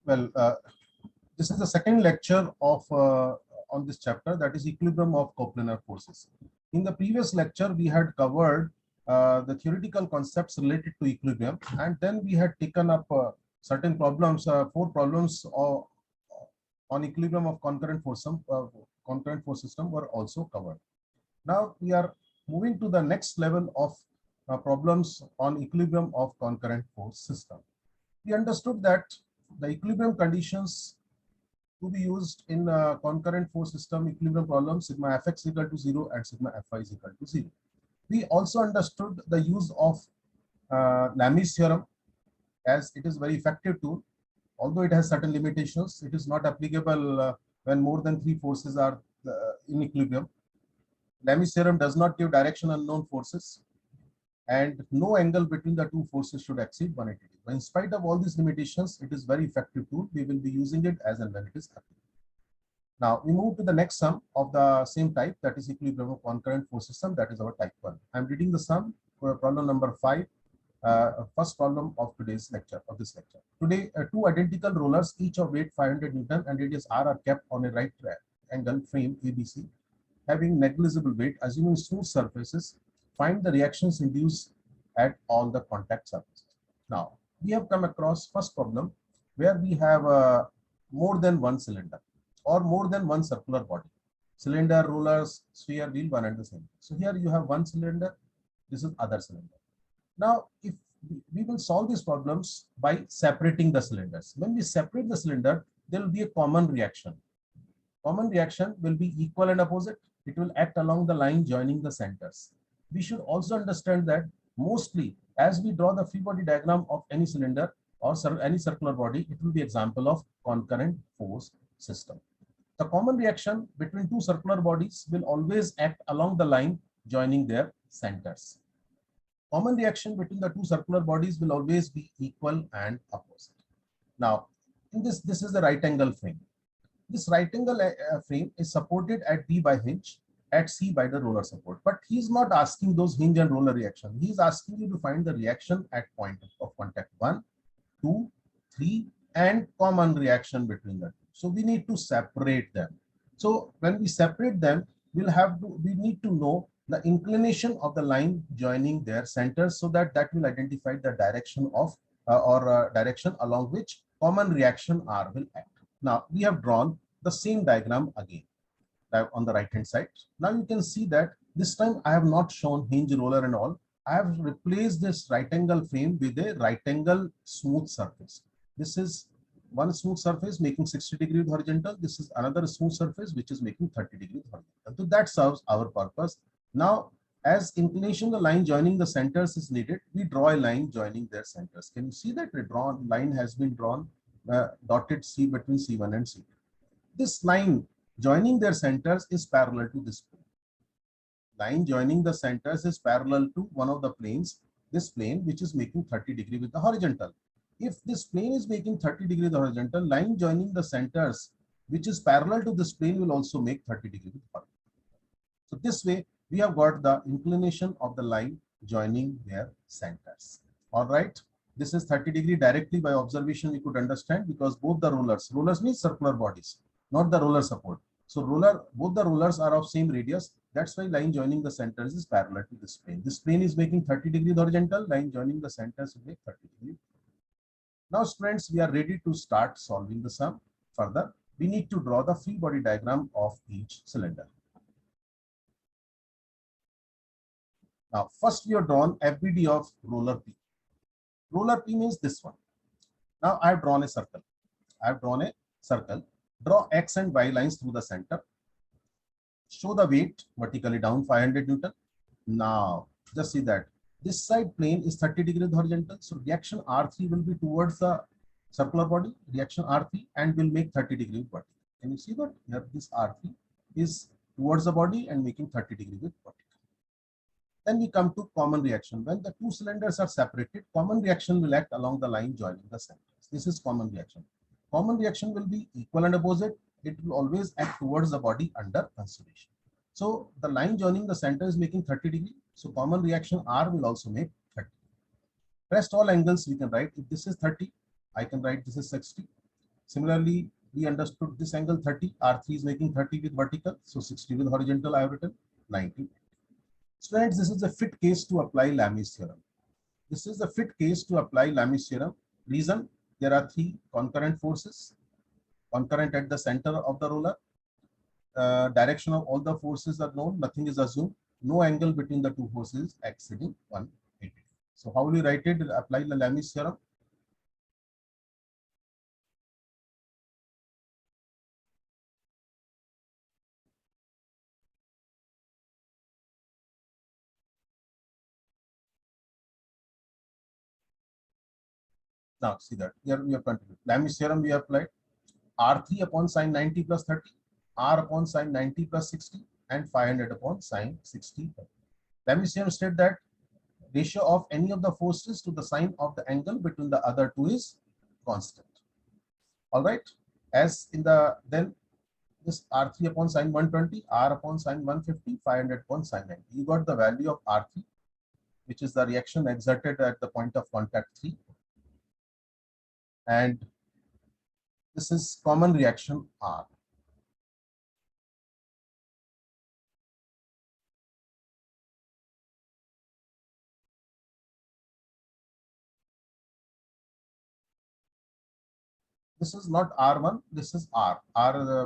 Well, this is the second lecture of on this chapter, that is equilibrium of coplanar forces. In the previous lecture, we had covered the theoretical concepts related to equilibrium, and then we had taken up certain problems, four problems on equilibrium of concurrent force system were also covered. Now we are moving to the next level of problems on equilibrium of concurrent force system. We understood that the equilibrium conditions to be used in concurrent force system equilibrium problem, sigma fx equal to 0 and sigma fy is equal to 0. We also understood the use of Lami's theorem, as it is very effective tool. Although it has certain limitations, it is not applicable when more than three forces are in equilibrium. Lami's theorem does not give direction unknown forces, and no angle between the two forces should exceed 180 degrees. But in spite of all these limitations, it is very effective tool. We will be using it as and when it is applicable. Now we move to the next sum of the same type, that is equilibrium of concurrent force system. That is our type 1. I am reading the sum for problem number 5, first problem of today's lecture, of this lecture. Today, two identical rollers, each of weight 500 Newton and radius r, are kept on a right angle frame ABC, having negligible weight, assuming smooth surfaces. Find the reactions induced at all the contact surfaces. Now, we have come across first problem where we have more than one cylinder or more than one circular body. Cylinder, rollers, sphere, wheel, one and the same. So here you have one cylinder, this is other cylinder. Now, if we will solve these problems by separating the cylinders. When we separate the cylinder, there will be a common reaction. Common reaction will be equal and opposite. It will act along the line joining the centers. We should also understand that mostly as we draw the free body diagram of any cylinder or any circular body, it will be example of concurrent force system. The common reaction between two circular bodies will always act along the line joining their centers. Common reaction between the two circular bodies will always be equal and opposite. Now, in this is the right angle frame. This right angle frame is supported at B by hinge, at C by the roller support. But he's not asking those hinge and roller reaction. He's asking you to find the reaction at point of contact 1, 2, 3, and common reaction between the two. So we need to separate them. So when we separate them, we need to know the inclination of the line joining their centers, so that will identify the direction of direction along which common reaction R will act. Now we have drawn the same diagram again on the right hand side. Now you can see that this time I have not shown hinge, roller and all. I have replaced this right angle frame with a right angle smooth surface. This is one smooth surface making 60 degrees horizontal. This is another smooth surface which is making 30 degrees horizontal. So that serves our purpose. Now, as inclination the line joining the centers is needed, we draw a line joining their centers. Can you see that a line has been drawn, dotted C between C1 and C2. This line joining their centers is parallel to this plane. Line joining the centers is parallel to one of the planes, this plane which is making 30 degrees with the horizontal. If this plane is making 30 degrees horizontal, line joining the centers which is parallel to this plane will also make 30 degrees horizontal. So this way we have got the inclination of the line joining their centers. All right. This is 30 degrees directly by observation we could understand, because both the rollers means circular bodies, not the roller support. So both the rollers are of same radius. That's why line joining the centers is parallel to this plane. This plane is making 30 degrees horizontal, line joining the centers will make 30 degrees. Now students, we are ready to start solving the sum further. We need to draw the free body diagram of each cylinder. Now first we have drawn FBD of roller P. Roller P means this one. Now I have drawn a circle. Draw X and Y lines through the center. Show the weight vertically down 500 Newton. Now just see that this side plane is 30 degrees horizontal. So reaction R3 will be towards the circular body, reaction R3, and will make 30 degrees vertical. Can you see that? Here this R3 is towards the body and making 30 degrees with vertical. Then we come to common reaction. When the two cylinders are separated, common reaction will act along the line joining the centers. This is common reaction. Common reaction will be equal and opposite. It will always act towards the body under consideration. So the line joining the center is making 30 degrees. So common reaction R will also make 30. Rest all angles we can write. If this is 30, I can write this is 60. Similarly, we understood this angle 30. R3 is making 30 with vertical. So 60 with horizontal, I have written 90. Students, this is a fit case to apply Lami's theorem. This is the fit case to apply Lami's theorem. Reason, there are three concurrent forces, concurrent at the center of the roller. Direction of all the forces are known, nothing is assumed. No angle between the two forces exceeding 180. So how will you write it? Apply the Lami's theorem. Now see that here we have continued. Lami's theorem we have applied. R3 upon sine 90 plus 30, R upon sine 90 plus 60, and 500 upon sine 60. Lami's theorem state that ratio of any of the forces to the sine of the angle between the other two is constant. All right. As in the then this R3 upon sine 120, R upon sine 150, 500 upon sine 90. You got the value of R3, which is the reaction exerted at the point of contact 3. And this is common reaction R. This is not R1, this is R.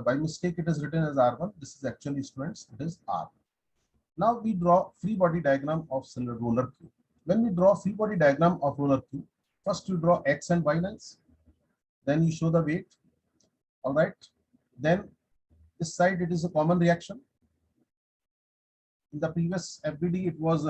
By mistake, it is written as R1. This is actually, students, it is R. Now we draw free body diagram of roller Q. When we draw free body diagram of roller Q, first you draw X and Y lines, then you show the weight. All right. Then this side, it is a common reaction. In the previous FBD, it was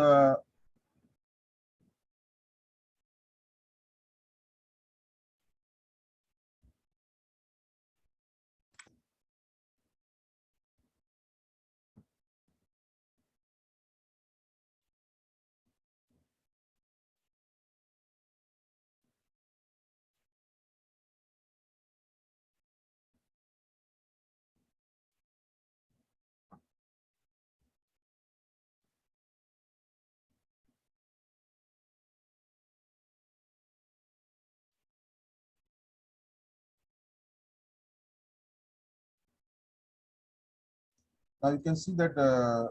now you can see that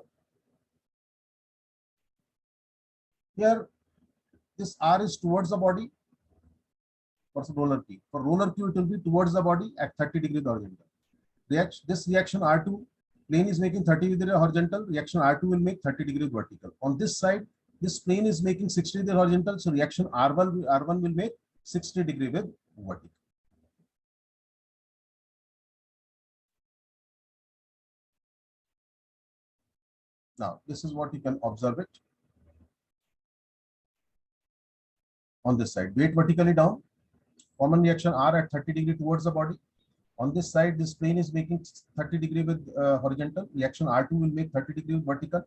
here this R is towards the body. For roller Q. For roller Q, it will be towards the body at 30 degree horizontal. This reaction R2, plane is making 30 degree horizontal, reaction R2 will make 30 degree vertical. On this side, this plane is making 60 degree horizontal, so reaction R1 will make 60 degree with vertical. Now, this is what you can observe it. On this side, weight vertically down, common reaction R at 30 degree towards the body. On this side, this plane is making 30 degree with horizontal, reaction R2 will make 30 degree with vertical.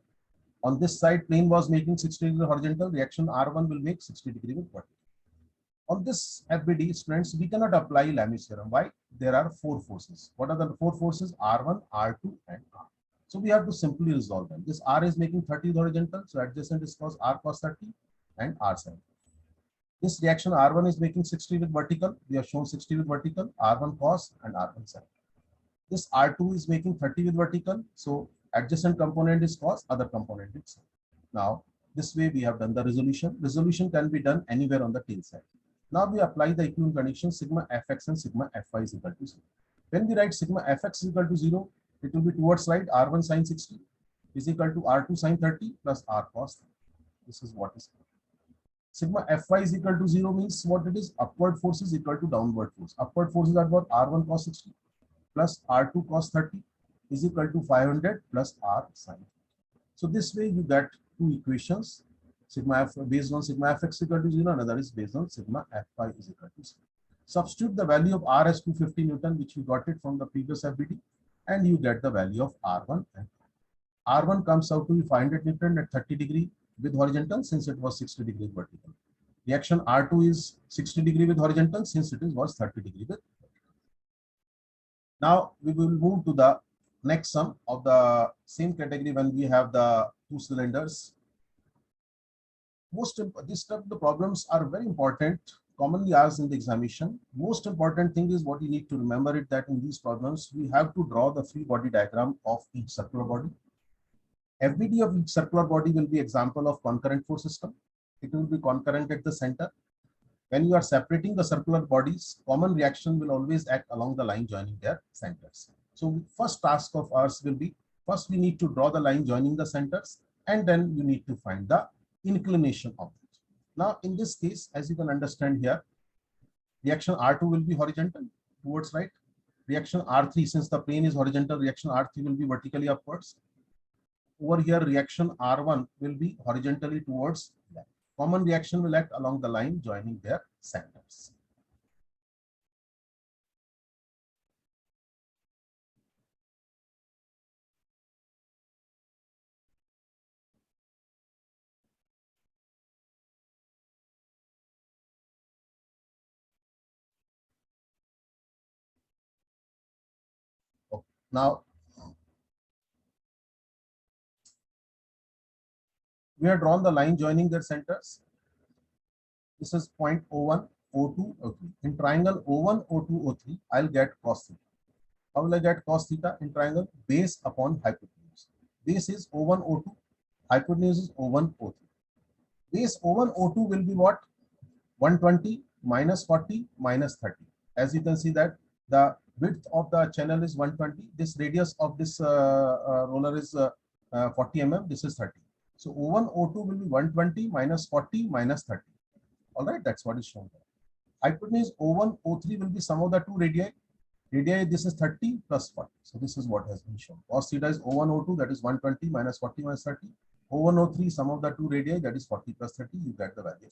On this side, plane was making 60 degree horizontal, reaction R1 will make 60 degree with vertical. On this FBD, students, we cannot apply Lami's theorem. Why? There are four forces. What are the four forces? R1, R2, and R. So we have to simply resolve them. This R is making 30 horizontal, so adjacent is cos R cos 30 and R sin. This reaction R1 is making 60 with vertical. We have shown 60 with vertical, R1 cos and R1 sin. This R2 is making 30 with vertical, so adjacent component is cos, other component is sin. Now, this way we have done the resolution. Resolution can be done anywhere on the tail side. Now we apply the equivalent condition sigma fx and sigma fy is equal to 0. When we write sigma fx is equal to 0, it will be towards right R1 sin 60 is equal to R2 sin 30 plus R cos 30. This is what is sigma fy is equal to 0 means what it is? Upward force is equal to downward force. Upward forces are what? R1 cos 60 plus R2 cos 30 is equal to 500 plus R sin. So this way you get two equations. Sigma f based on sigma fx is equal to 0, another is based on sigma fy is equal to 0. Substitute the value of R as 250 Newton, which you got it from the previous FBD, and you get the value of R1 and R1 comes out to be 500 Newton at 30 degree with horizontal since it was 60 degree vertical. Reaction R2 is 60 degree with horizontal since it was 30 degree with vertical. Now we will move to the next sum of the same category when we have the two cylinders. This type of the problems are very important commonly asked in the examination. Most important thing is what you need to remember it that in these problems, we have to draw the free body diagram of each circular body. FBD of each circular body will be example of concurrent force system. It will be concurrent at the center. When you are separating the circular bodies, common reaction will always act along the line joining their centers. So first task of ours will be, first we need to draw the line joining the centers, and then you need to find the inclination of it. Now in this case, as you can understand here, reaction R2 will be horizontal towards right. Reaction R3, since the plane is horizontal, reaction R3 will be vertically upwards. Over here, reaction R1 will be horizontally towards left. Common reaction will act along the line joining their centers. Okay. Now, we have drawn the line joining their centers. This is point O1, O2, O3. In triangle O1, O2, O3, I'll get cos theta. How will I get cos theta in triangle? Base upon hypotenuse. Base is O1, O2. Hypotenuse is O1, O3. Base O1, O2 will be what? 120 minus 40 minus 30. As you can see that the width of the channel is 120. This radius of this roller is 40 mm. This is 30. So O1, O2 will be 120 minus 40 minus 30. All right, that's what is shown there. Hypotenuse O1, O3 will be sum of the two radii. Radii, this is 30 plus 40. So this is what has been shown. Cos theta is O1, O2, that is 120 minus 40 minus 30. O1, O3, sum of the two radii, that is 40 plus 30. You get the value.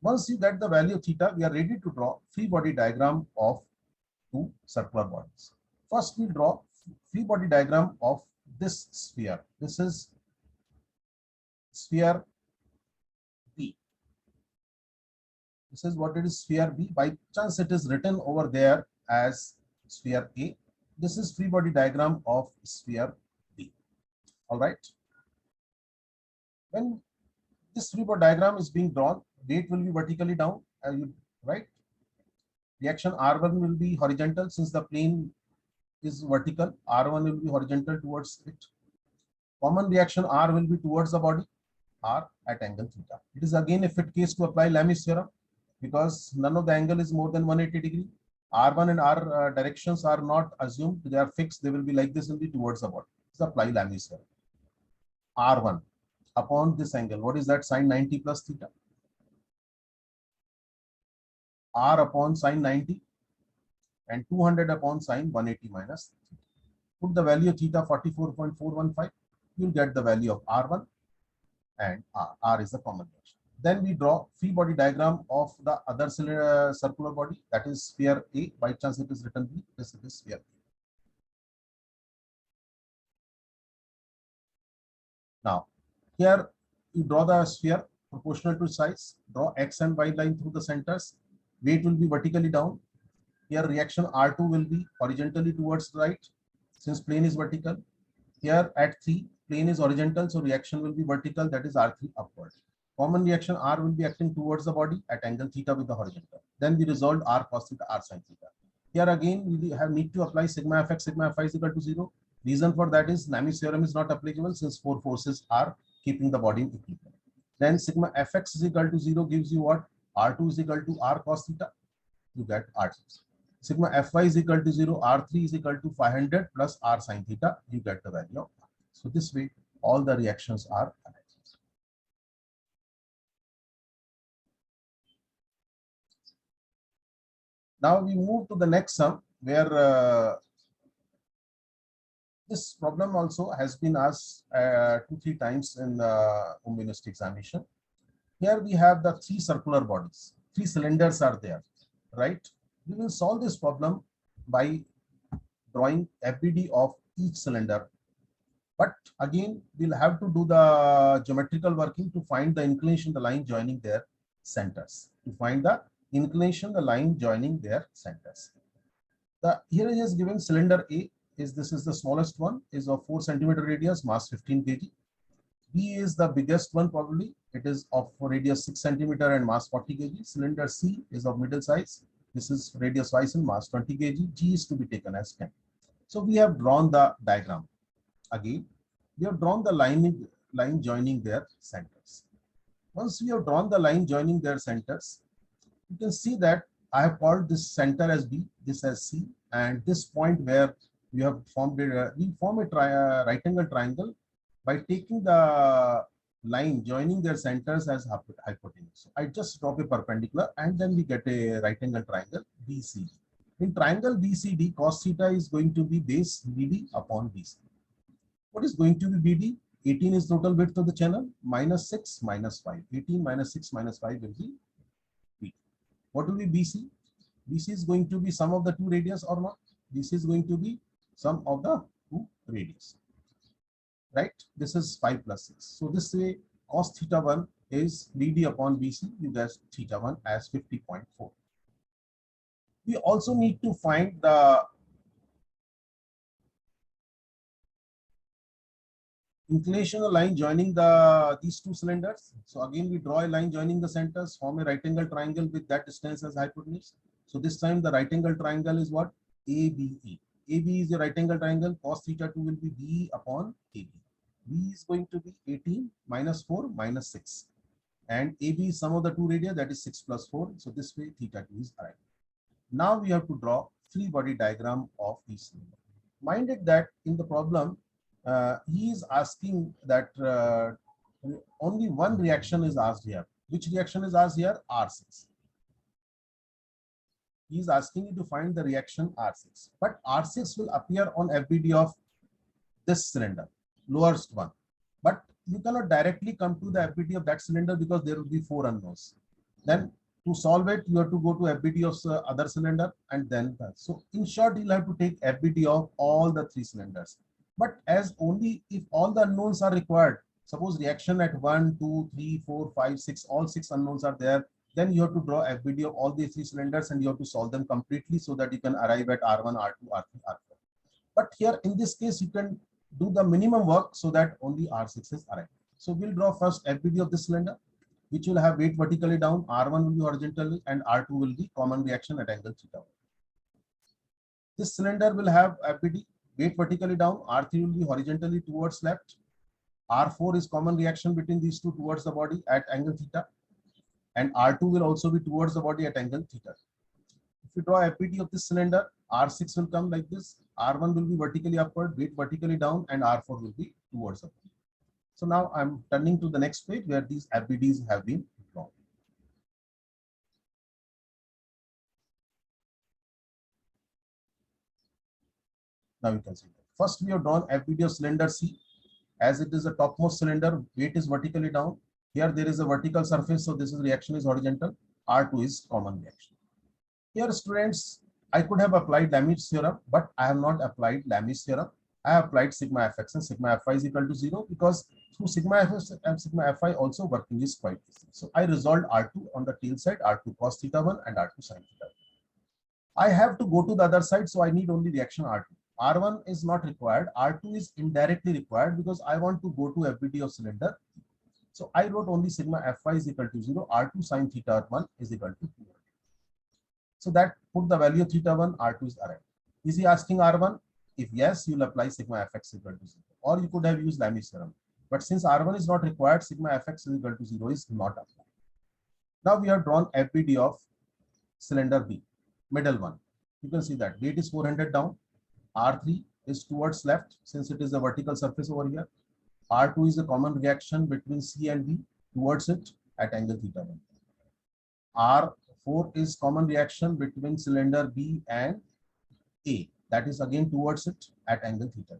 Once you get the value of theta, we are ready to draw free body diagram of two circular bodies. First, we draw free body diagram of this sphere. This is sphere B. This is what it is, sphere B. By chance, it is written over there as sphere A. This is free body diagram of sphere B. All right. When this free body diagram is being drawn, weight will be vertically down, right? Reaction R1 will be horizontal since the plane is vertical. R1 will be horizontal towards it. Common reaction R will be towards the body, R at angle theta. It is again a fit case to apply Lami's theorem because none of the angle is more than 180 degree. R1 and R directions are not assumed, they are fixed, they will be like this, will be towards the body. Let's apply Lami's theorem. R1 upon this angle, what is that? Sine 90 plus theta. R upon sine 90 and 200 upon sine 180 minus theta. Put the value of theta 44.415. You'll get the value of R1 and R. R is the common reaction. Then we draw free body diagram of the other circular body, that is sphere A. By chance it is written B. This is sphere A. Now, here you draw the sphere proportional to size. Draw X and Y line through the centers. Weight will be vertically down. Here reaction R2 will be horizontally towards the right since plane is vertical. Here at 3, plane is horizontal, so reaction will be vertical, that is R3 upward. Common reaction R will be acting towards the body at angle theta with the horizontal. Then we resolved R cos theta, R sin theta. Here again, we need to apply sigma fx, sigma fy is equal to 0. Reason for that is Lami's theorem is not applicable since 4 forces are keeping the body in equilibrium. Then sigma fx is equal to 0 gives you what? R2 is equal to R cos theta. You get R. Sigma fy is equal to 0, R3 is equal to 500 plus R sin theta. You get the value of R. So this way, all the reactions are aligned. Now we move to the next sum where this problem also has been asked 2-3 times in the University examination. Here we have the 3 circular bodies, 3 cylinders are there, right? We will solve this problem by drawing FBD of each cylinder. But again, we'll have to do the geometrical working to find the inclination, the line joining their centers. To find the inclination, the line joining their centers. Here is given cylinder A. This is the smallest one, is of 4 centimeter radius, mass 15 kg. B is the biggest one probably, It is of radius 6 centimeter and mass 40 kg. Cylinder C is of middle size. This is radius wise and mass 20 kg. G is to be taken as 10. So we have drawn the diagram. Again, we have drawn the line joining their centers. Once we have drawn the line joining their centers, you can see that I have called this center as B, this as C, and this point where we have formed it, we form a right angle triangle by taking the line joining their centers as hypotenuse. So I just drop a perpendicular and then we get a right angle triangle BCD. In triangle BCD, cos theta is going to be base BD upon BC. What is going to be BD? 18 is total width of the channel, minus 6 minus 5. 18 minus 6 minus 5 will be BD. What will be BC? BC is going to be sum of the two radius or not? BC is going to be sum of the two radius. Right? This is 5 plus 6. So this way cos theta 1 is BD upon BC. You get theta 1 as 50.4. We also need to find the inclinational line joining these two cylinders. So again, we draw a line joining the centers, form a right angle triangle with that distance as hypotenuse. So this time the right angle triangle is what? ABE. AB is the right angle triangle. Cos theta 2 will be B upon AB. B is going to be 18 minus 4 minus 6. And AB is sum of the two radii, that is 6 plus 4. So this way theta 2 is arrived. Now we have to draw free body diagram of each cylinder. Mind it that in the problem, he is asking that only one reaction is asked here. Which reaction is asked here? R6. He is asking you to find the reaction R6. But R6 will appear on FBD of this cylinder, lowest one. But you cannot directly come to the FBD of that cylinder because there will be 4 unknowns. Then to solve it, you have to go to FBD of the other cylinder and then. So in short, you'll have to take FBD of all the 3 cylinders. But as only if all the unknowns are required, suppose reaction at 1, 2, 3, 4, 5, 6, all 6 unknowns are there, then you have to draw FBD of all these 3 cylinders and you have to solve them completely so that you can arrive at R1, R2, R3, R4. But here in this case, you can do the minimum work so that only R6 is arrived. So we'll draw first FBD of this cylinder, which will have weight vertically down, R1 will be horizontally, and R2 will be common reaction at angle theta. This cylinder will have FBD, weight vertically down, R3 will be horizontally towards left, R4 is common reaction between these two towards the body at angle theta, and R2 will also be towards the body at angle theta. If you draw FBD of this cylinder, R6 will come like this, R1 will be vertically upward, weight vertically down, and R4 will be towards the body. So now I'm turning to the next page where these FBDs have been drawn. Now you can see that. First we have drawn FBD of cylinder C. As it is the topmost cylinder, weight is vertically down. Here there is a vertical surface, so this is reaction is horizontal. R2 is common reaction. Here students, I could have applied Lami's theorem, but I have not applied Lami's theorem. I have applied sigma fx and sigma fi is equal to 0 because through sigma fx and sigma fi also working is quite easy. So I resolved R2 on the tail side, R2 cos theta 1 and R2 sin theta 1. I have to go to the other side, so I need only reaction R2. R1 is not required, R2 is indirectly required because I want to go to FBD of cylinder. So I wrote only sigma fi is equal to 0, R2 sin theta 1 is equal to 2. So that put the value of theta 1, R2 is arrived. Is he asking R1? If yes, you'll apply sigma fx equal to 0. Or you could have used Lami's theorem. But since R1 is not required, sigma fx is equal to 0 is not applied. Now we have drawn FBD of cylinder B, middle one. You can see that weight is 400 down. R3 is towards left since it is a vertical surface over here. R2 is a common reaction between C and B towards it at angle theta 1. R4 is common reaction between cylinder B and A. That is again towards it at angle theta.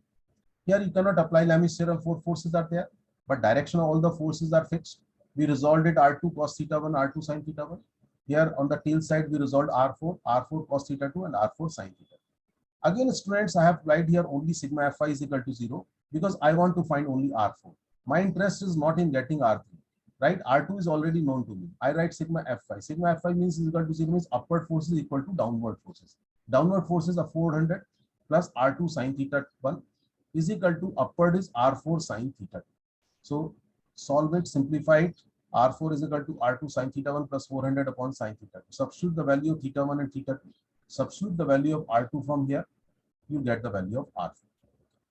Here you cannot apply Lami's theorem, 4 forces are there, but direction of all the forces are fixed. We resolved it R2 cos theta 1, R2 sin theta 1. Here on the tail side, we resolved R4, R4 cos theta 2 and R4 sin theta. Again, students, I have applied here only sigma fi is equal to 0 because I want to find only R4. My interest is not in getting R3, right? R2 is already known to me. I write sigma fi. Sigma fi means is equal to 0 means upward forces equal to downward forces. Downward forces are 400 plus R2 sin theta 1 is equal to upward is R4 sin theta. So solve it, simplify it. R4 is equal to R2 sin theta 1 plus 400 upon sin theta 2. Substitute the value of theta 1 and theta 2. Substitute the value of R2 from here. You get the value of R4.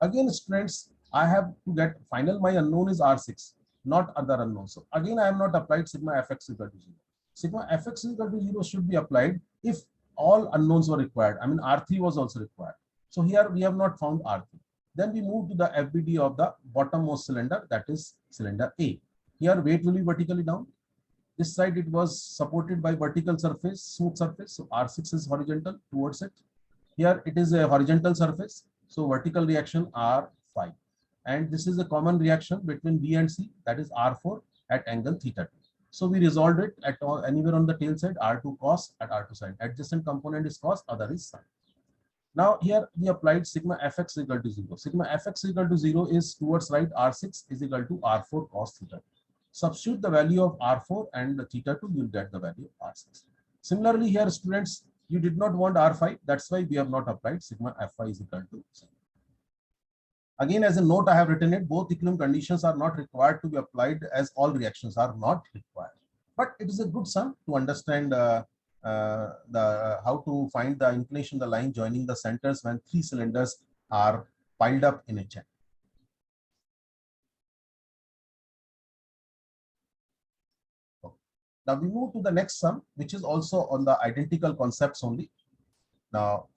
Again, students, I have to get final. My unknown is R6, not other unknown. So again, I have not applied sigma fx equal to 0. Sigma fx equal to 0 should be applied if all unknowns were required. I mean, R3 was also required. So here we have not found R3. Then we move to the FBD of the bottommost cylinder, that is cylinder A. Here weight will be vertically down. This side it was supported by vertical surface, smooth surface. So R6 is horizontal towards it. Here it is a horizontal surface. So vertical reaction R5. And this is a common reaction between B and C, that is R4 at angle theta 2. So we resolved it at anywhere on the tail side, R2 cos at R2 sin. Adjacent component is cos, other is sin. Now here we applied sigma fx equal to 0. Sigma fx equal to 0 is towards right, R6 is equal to R4 cos theta 2. Substitute the value of R4 and the theta 2, you'll get the value of R6. Similarly here, students, you did not want R5, that's why we have not applied sigma Fy is equal to 0. Again, as a note, I have written it, both equilibrium conditions are not required to be applied, as all reactions are not required. But it is a good sum to understand how to find the inclination of the line joining the centers when three cylinders are piled up in a chain. Now we move to the next sum, which is also on the identical concepts only. Now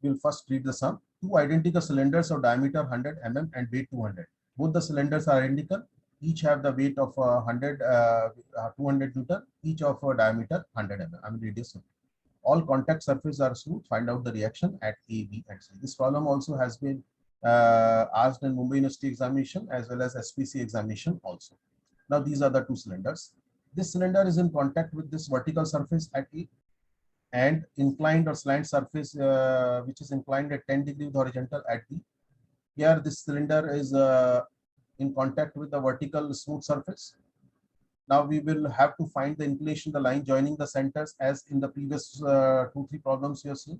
we'll first read the sum. Two identical cylinders of diameter 100 mm and weight 200. Both the cylinders are identical. Each have the weight of 200 Newton, each of diameter 100 mm. I mean radius. All contact surfaces are smooth. Find out the reaction at A, B, and C. This problem also has been asked in Mumbai University examination as well as SPC examination also. Now these are the two cylinders. This cylinder is in contact with this vertical surface at A and inclined or slant surface which is inclined at 10 degrees horizontal at B. Here this cylinder is in contact with the vertical smooth surface. Now we will have to find the inclination of the line joining the centers, as in the previous 2-3 problems you have seen.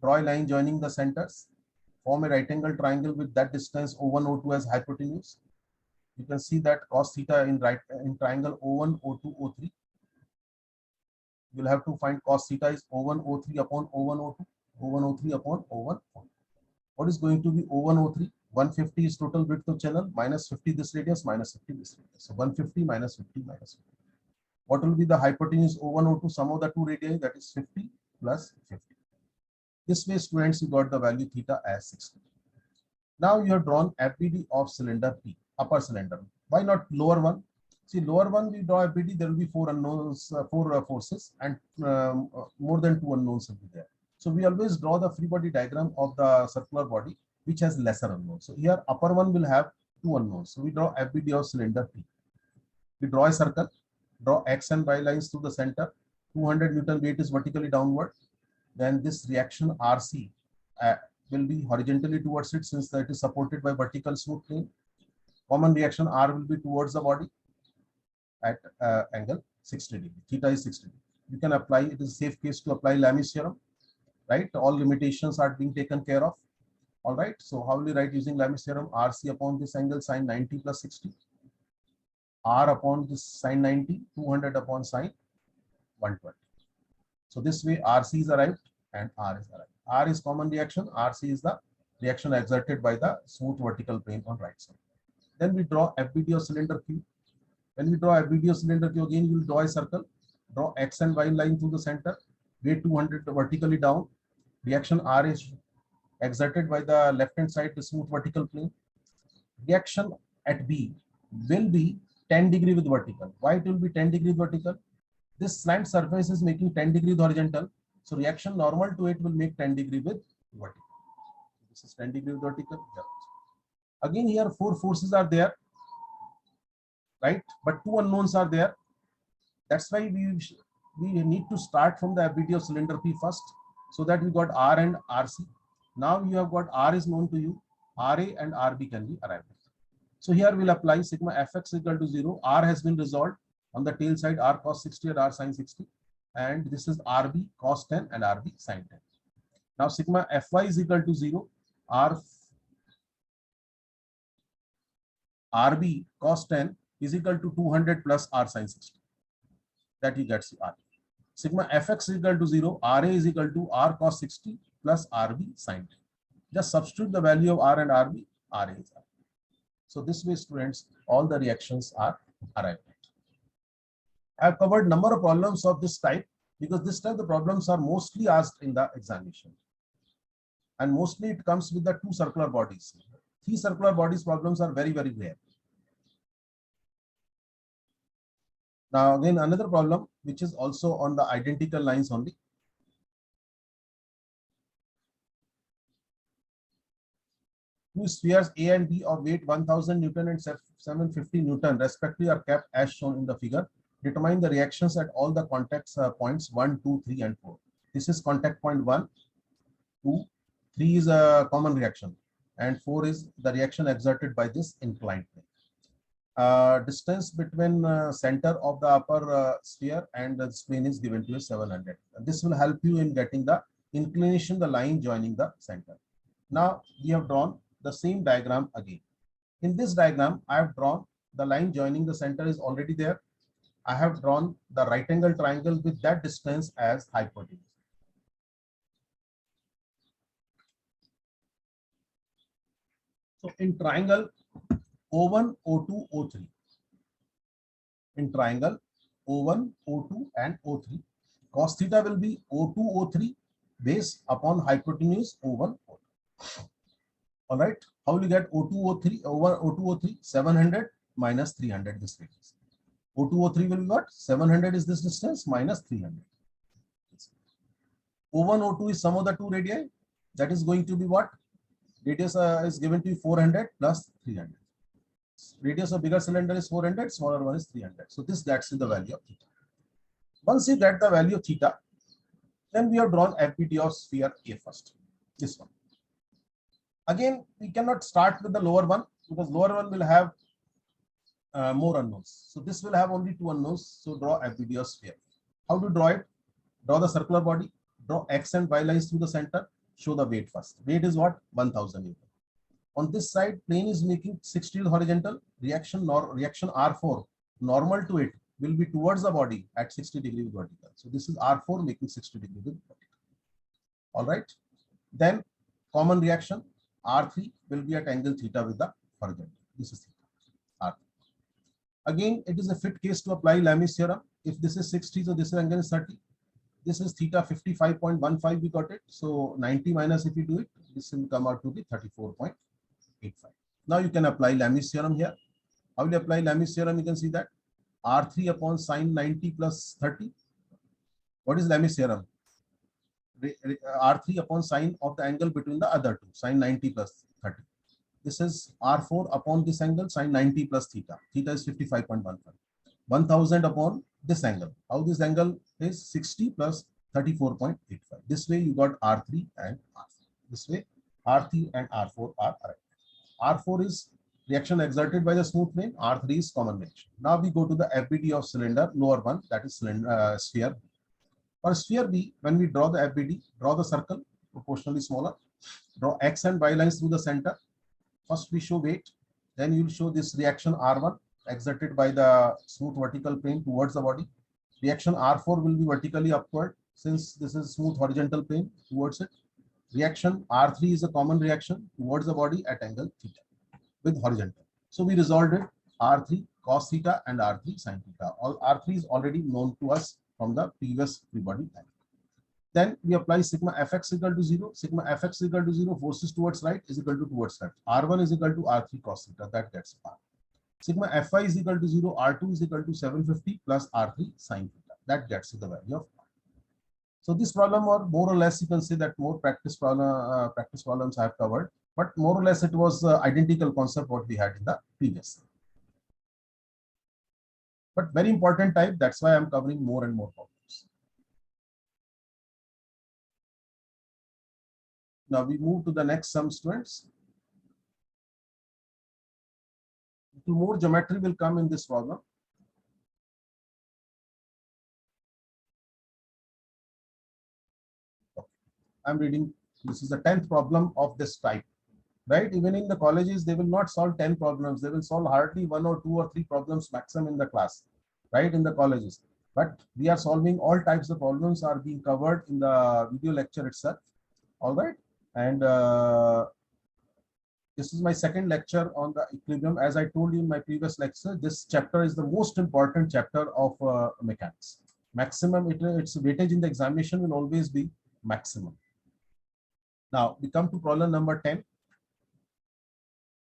Draw a line joining the centers. Form a right angle triangle with that distance O1, O2 as hypotenuse. You can see that cos theta in triangle O1, O2, O3. You'll have to find cos theta is O1, O3 upon O1, O2, O1, O3 upon O1, O2. What is going to be O1, O3? 150 is total width of channel, minus 50 this radius, minus 50 this radius. So 150 minus 50 minus 50. What will be the hypotenuse O1, O2? Sum of the two radii, that is 50 plus 50. This way, students, you got the value theta as 60. Now you have drawn FBD of cylinder P, upper cylinder. Why not lower one? See, lower one we draw FBD, there will be four unknowns, four forces, and more than two unknowns will be there. So we always draw the free body diagram of the circular body, which has lesser unknowns. So here upper one will have two unknowns. So we draw FBD of cylinder P. We draw a circle, draw X and Y lines through the center. 200 Newton weight is vertically downward. Then this reaction RC will be horizontally towards it, since that is supported by vertical smooth plane. Common reaction R will be towards the body at angle 60 degree. Theta is 60 degree. You can apply, it is a safe case to apply Lami's theorem, right? All limitations are being taken care of. All right. So how will you write using Lami's theorem? RC upon this angle sine 90 plus 60. R upon this sine 90, 200 upon sine 120. So this way RC is arrived and R is arrived. R is common reaction. RC is the reaction exerted by the smooth vertical plane on right side. Then we draw FBD of cylinder Q. When we draw FBD of cylinder Q, again you will draw a circle. Draw X and Y line through the center. Weight 200 vertically down. Reaction R is exerted by the left hand side, the smooth vertical plane. Reaction at B will be 10 degree with vertical. Why it will be 10 degree vertical? This slant surface is making 10 degree horizontal. So reaction normal to it will make 10 degree with vertical. This is 10 degree with vertical. Yeah. Again here four forces are there, right? But two unknowns are there. That's why we need to start from the FBD of cylinder P first, so that we got R and RC. Now you have got R is known to you, RA and RB can be arrived at. So here we'll apply sigma fx equal to 0. R has been resolved on the tail side, R cos 60 and R sin 60. And this is RB cos 10 and RB sin 10. Now sigma Fy is equal to 0. R RB cos 10 is equal to 200 plus R sin 60. That you get RB. Sigma fx is equal to 0, RA is equal to R cos 60 plus RB sin 10. Just substitute the value of R and RB, RA is RB. So this way, students, all the reactions are arrived at. I have covered number of problems of this type because this type the problems are mostly asked in the examination. And mostly it comes with the two circular bodies. Three circular bodies problems are very, very rare. Now again, another problem which is also on the identical lines only. Two spheres A and B of weight 1000 Newton and 750 Newton respectively are kept as shown in the figure. Determine the reactions at all the contact points 1, 2, 3 and 4. This is contact point 1, 2, 3 is a common reaction and 4 is the reaction exerted by this inclined plane. Distance between center of the upper sphere and the plane is given to you 700. This will help you in getting the inclination, the line joining the center. Now we have drawn the same diagram again. In this diagram, I have drawn the line joining the center is already there. I have drawn the right angle triangle with that distance as hypotenuse. So in triangle O1, O2, O3. In triangle O1, O2 and O3, cos theta will be O2, O3 based upon hypotenuse O1, O2. All right. How will you get O2, O3, over O2, O3? 700 minus 300 this radius. O2, O3 will be what? 700 is this distance minus 300. O1, O2 is sum of the two radii. That is going to be what? Radius is given to you 400 plus 300. Radius of bigger cylinder is 400, smaller one is 300. So this gets in the value of theta. Once you get the value of theta, then we have drawn FBD of sphere A first. This one. Again, we cannot start with the lower one because lower one will have more unknowns. So this will have only two unknowns. So draw FBD of sphere. How to draw it? Draw the circular body, draw X and Y lines through the center, show the weight first. Weight is what? 1000 Newton. On this side, plane is making 60 horizontal, reaction R4, normal to it will be towards the body at 60 degrees vertical. So this is R4 making 60 degrees vertical. All right. Then common reaction R3 will be at angle theta with the horizontal. This is theta. R3. Again, it is a fit case to apply Lami's theorem. If this is 60, so this angle is 30. This is theta 55.15, we got it. So 90 minus if you do it, this will come out to be 34.85. Now you can apply Lami's theorem here. How will you apply Lami's theorem? You can see that R3 upon sine 90 plus 30. What is Lami's theorem? R3 upon sine of the angle between the other two, sine 90 plus 30. This is R4 upon this angle, sine 90 plus theta. Theta is 55.15. 1000 upon this angle. How this angle is 60 plus 34.85. This way you got R3 and R4. This way R3 and R4 are right. R4 is reaction exerted by the smooth plane. R3 is common reaction. Now we go to the FBD of cylinder, lower one, that is cylinder, sphere. For sphere B, when we draw the FBD, draw the circle proportionally smaller. Draw X and Y lines through the center. First we show weight, then you will show this reaction R1 exerted by the smooth vertical plane towards the body. Reaction R4 will be vertically upward since this is smooth horizontal plane towards it. Reaction R3 is a common reaction towards the body at angle theta with horizontal. So we resolved it R3 cos theta and R3 sin theta. All R3 is already known to us from the previous free body time. Then we apply sigma fx equal to 0. Sigma fx equal to 0, forces towards right is equal to towards left. R1 is equal to R3 cos theta. That gets R. Sigma fy is equal to 0. R2 is equal to 750 plus R3 sin theta. That gets the value of R. So this problem, or more or less, you can say that more practice problems I have covered, but more or less it was identical concept what we had in the previous. But very important type. That's why I'm covering more and more problems. Now we move to the next sum, students. More geometry will come in this problem. I'm reading. This is the 10th problem of this type. right? Even in the colleges, they will not solve 10 problems. They will solve hardly 1 or 2 or 3 problems maximum in the class, right? In the colleges. But we are solving all types of problems are being covered in the video lecture itself. All right. And this is my second lecture on the equilibrium. As I told you in my previous lecture, this chapter is the most important chapter of mechanics. Maximum, its weightage in the examination will always be maximum. Now we come to problem number 10.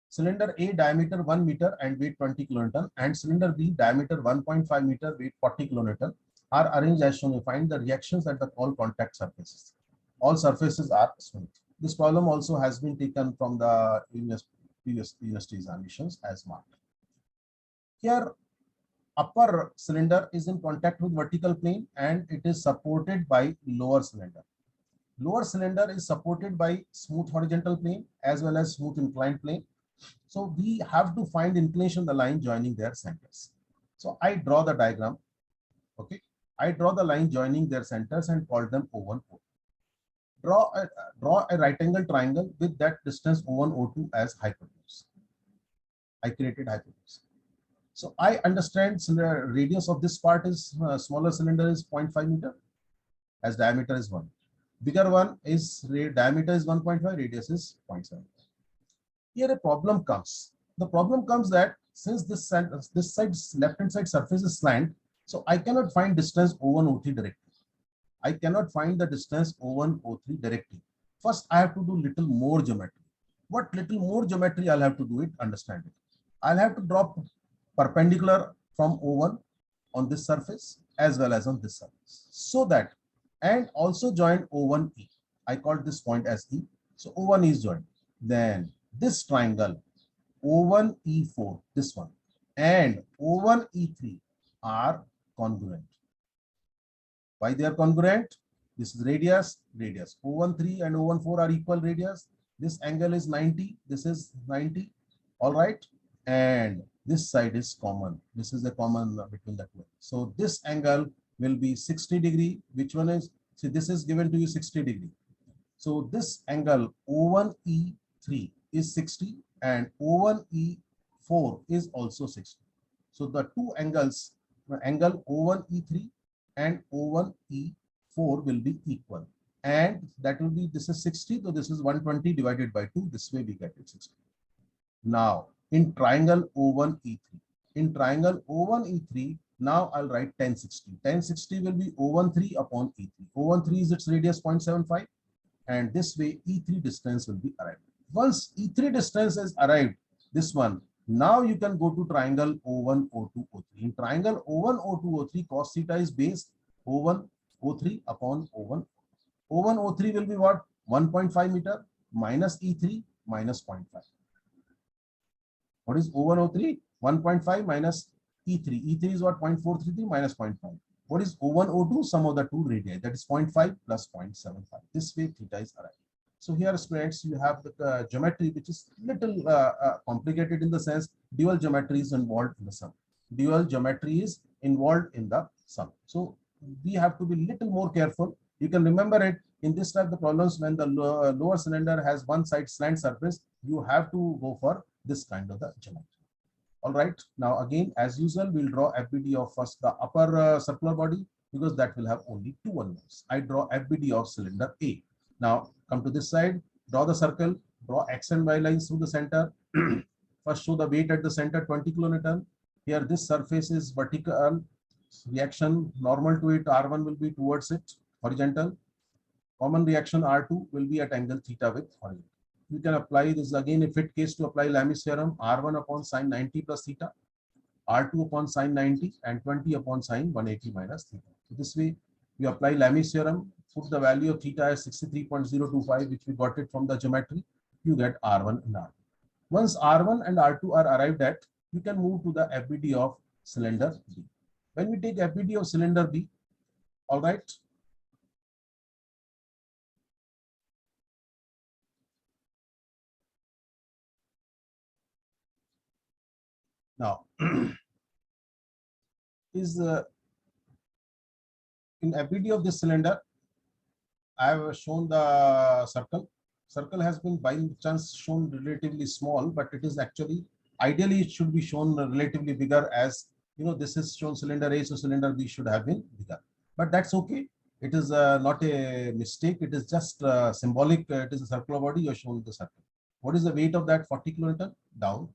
Cylinder A diameter 1 meter and weight 20 kilonewton, and cylinder B diameter 1.5 meter, weight 40 kilonewton are arranged as shown. You find the reactions at the all contact surfaces. All surfaces are smooth. This problem also has been taken from the previous university examinations as marked. Here, upper cylinder is in contact with vertical plane and it is supported by lower cylinder. Lower cylinder is supported by smooth horizontal plane as well as smooth inclined plane. So we have to find inclination of the line joining their centers. So I draw the diagram. Okay, I draw the line joining their centers and call them O1, O2. Draw a right angle triangle with that distance O1, O2 as hypotenuse. I created hypotenuse. So I understand the radius of this part is smaller cylinder is 0.5 meter as diameter is 1. Bigger one is diameter is 1.5, radius is 0.7. Here a problem comes. The problem comes that since this side left hand side surface is slant, so I cannot find distance O1, O3 directly. I cannot find the distance O1, O3 directly. First, I have to do little more geometry. What little more geometry I'll have to do it, understand it. I'll have to drop perpendicular from O1 on this surface as well as on this surface. So that, and also join O1E. I called this point as E. So O1 is joined. Then this triangle O1E4, this one, and O1E3 are congruent. Why they are congruent? This is radius, radius. O13 and O14 are equal radius. This angle is 90. This is 90. All right. And this side is common. This is the common between the two. So this angle will be 60 degree. Which one is? See, this is given to you 60 degree. So this angle O1E3 is 60 and O1E4 is also 60. So the two angles, angle O1E3 and O1E4 will be equal. And that will be, this is 60, so this is 120 divided by 2. This way we get it 60. Now, in triangle O1E3, in triangle O1E3, now I'll write 1060. 1060 will be O13 upon E3. O13 is its radius 0.75. And this way E3 distance will be arrived. Once E3 distance is arrived, this one, now you can go to triangle O1, O2, O3. In triangle O1, O2, O3, cos theta is based O1, O3 upon O1. O1, O3 will be what? 1.5 meter minus E3 minus 0.5. What is O1, O3? 1.5 minus E3. E3 is what? 0.433 minus 0.5. What is O1, O2? Sum of the two radii. That is 0.5 plus 0.75. This way theta is arrived. So here, students, you have the geometry, which is little complicated in the sense dual geometry is involved in the sum. Dual geometry is involved in the sum. So we have to be little more careful. You can remember it in this type of problems when the lower cylinder has one side slant surface, you have to go for this kind of the geometry. All right. Now again, as usual, we'll draw FBD of first the upper circular body because that will have only two unknowns. I draw FBD of cylinder A. Now come to this side, draw the circle, draw X and Y lines through the center. First show the weight at the center, 20 kilonewton. Here this surface is vertical reaction, normal to it, R1 will be towards it, horizontal. Common reaction R2 will be at angle theta with horizontal. You can apply this again, a fit case to apply Lami's theorem, R1 upon sine 90 plus theta, R2 upon sine 90 and 20 upon sine 180 minus theta. So this way you apply Lami's theorem, put the value of theta as 63.025, which we got it from the geometry, you get R1 and R2. Once R1 and R2 are arrived at, you can move to the FBD of cylinder B. When we take FBD of cylinder B, all right, now is in FBD of this cylinder, I have shown the circle. circle has been by chance shown relatively small, but it is actually, ideally it should be shown relatively bigger, as you know, this is shown cylinder A, so cylinder B should have been bigger. But that's okay. It is not a mistake. It is just symbolic. It is a circular body. You are shown the circle. What is the weight of that? 40 kilonewton down.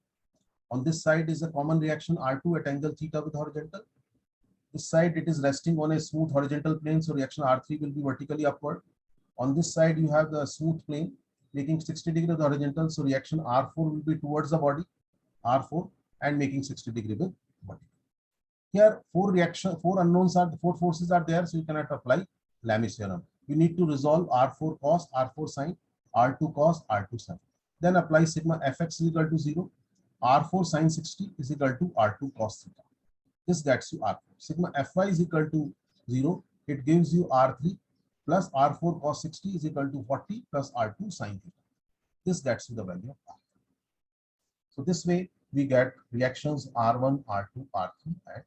On this side is a common reaction R2 at angle theta with horizontal. This side it is resting on a smooth horizontal plane, so reaction R3 will be vertically upward. On this side you have the smooth plane making 60 degree with horizontal, so reaction R4 will be towards the body, R4, and making 60 degree with vertical. Here four unknowns are, the four forces are there, so you cannot apply Lami's theorem. You need to resolve R4 cos, R4 sin, R2 cos, R2 sin. Then apply sigma fx is equal to 0, R4 sin 60 is equal to R2 cos theta. This gets you R4. Sigma Fy is equal to 0. It gives you R3 plus R4 cos 60 is equal to 40 plus R2 sin theta. This gets you the value of R. So this way we get reactions R1, R2, R3 and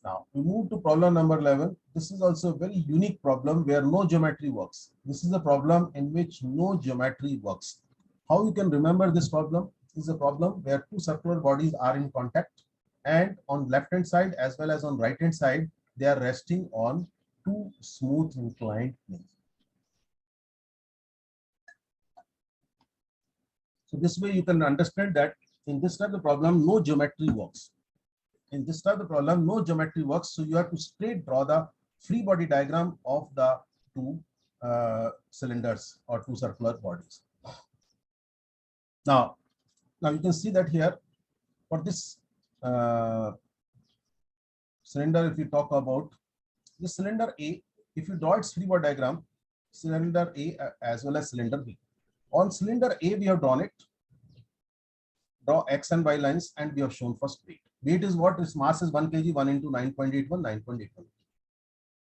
now we move to problem number 11. This is also a very unique problem where no geometry works. This is a problem in which no geometry works. How you can remember this problem? This is a problem where two circular bodies are in contact, and on left hand side as well as on right hand side they are resting on two smooth inclined planes. So this way you can understand that in this type of problem no geometry works. In this type of problem, no geometry works. So you have to straight draw the free body diagram of the two cylinders or two circular bodies. Now you can see that here for this cylinder, if you talk about this cylinder A, if you draw its free body diagram, cylinder A as well as cylinder B. On cylinder A, we have drawn it. Draw X and Y lines, and we have shown first weight. Weight is what? Its mass is 1 kg, 1 into 9.81, 9.81.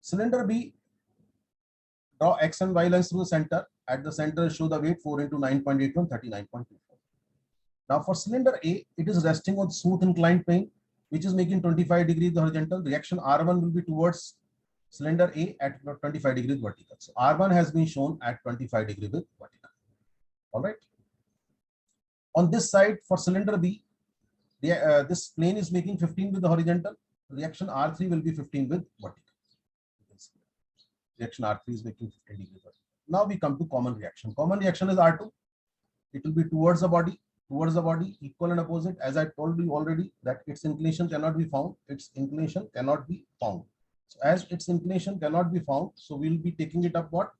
Cylinder B, draw X and Y lines through the center. At the center, show the weight 4 into 9.81, 39.24. Now for cylinder A, it is resting on smooth inclined plane, which is making 25 degrees horizontal. Reaction R1 will be towards cylinder A at 25 degrees vertical. So R1 has been shown at 25 degrees with vertical. All right. On this side for cylinder B, this plane is making 15 with the horizontal. Reaction R3 will be 15 with vertical. Reaction R3 is making 15 degrees vertical. Now we come to common reaction. Common reaction is R2. It will be towards the body, equal and opposite. As I told you already that its inclination cannot be found. Its inclination cannot be found. So as its inclination cannot be found, so we'll be taking it up what?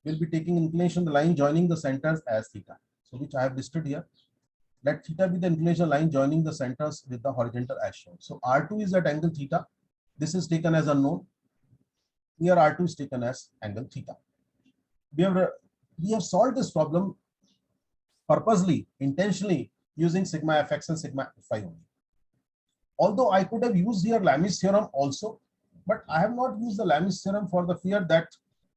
We'll be taking inclination the line joining the centers as theta. So which I have listed here. Let theta be the inclination line joining the centers with the horizontal as shown. So R2 is at angle theta. This is taken as unknown. Here R2 is taken as angle theta. We have solved this problem purposely, intentionally using sigma fx and sigma phi only. Although I could have used here Lami's theorem also, but I have not used the Lami's theorem for the fear that